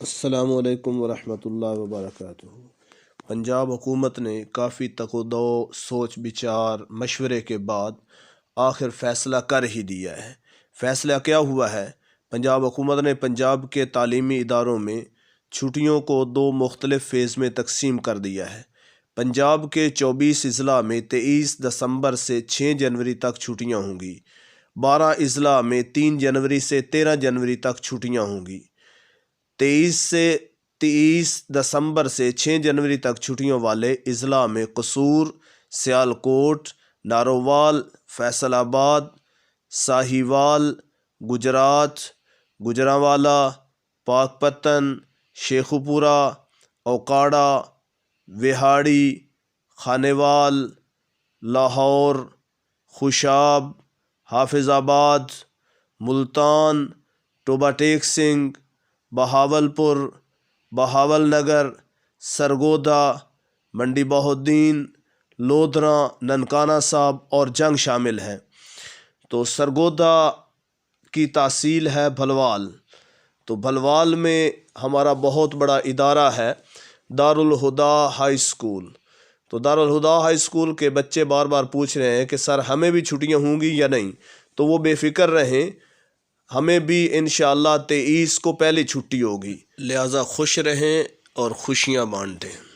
السلام علیکم ورحمۃ اللہ وبرکاتہ۔ پنجاب حکومت نے کافی تک و دو سوچ بچار مشورے کے بعد آخر فیصلہ کر ہی دیا ہے۔ فیصلہ کیا ہوا ہے؟ پنجاب حکومت نے پنجاب کے تعلیمی اداروں میں چھٹیوں کو دو مختلف فیز میں تقسیم کر دیا ہے۔ پنجاب کے 24 اضلاع میں 23 دسمبر سے 6 جنوری تک چھٹیاں ہوں گی۔ 12 اضلاع میں 3 جنوری سے 13 جنوری تک چھٹیاں ہوں گی۔ 23 دسمبر سے 6 جنوری تک چھٹیوں والے اضلاع میں قصور، سیالکوٹ، نارووال، فیصل آباد، ساہیوال، گجرات، گوجرانوالا، پاکپتن، شیخوپورہ، اوکاڑہ، وہاڑی، خانیوال، لاہور، خوشاب، حافظ آباد، ملتان، ٹوبہ ٹیک سنگھ، بہاولپور، بہاول نگر، سرگودا، منڈی بہودین، لودھراں، ننکانہ صاحب اور جنگ شامل ہیں۔ تو سرگودا کی تحصیل ہے بھلوال۔ تو بھلوال میں ہمارا بہت بڑا ادارہ ہے دارالہدیٰ ہائی اسکول۔ تو دارالہدیٰ ہائی اسکول کے بچے بار بار پوچھ رہے ہیں کہ سر ہمیں بھی چھٹیاں ہوں گی یا نہیں؟ تو وہ بے فکر رہیں، ہمیں بھی انشاءاللہ 23 کو پہلی چھٹی ہوگی، لہٰذا خوش رہیں اور خوشیاں بانٹیں۔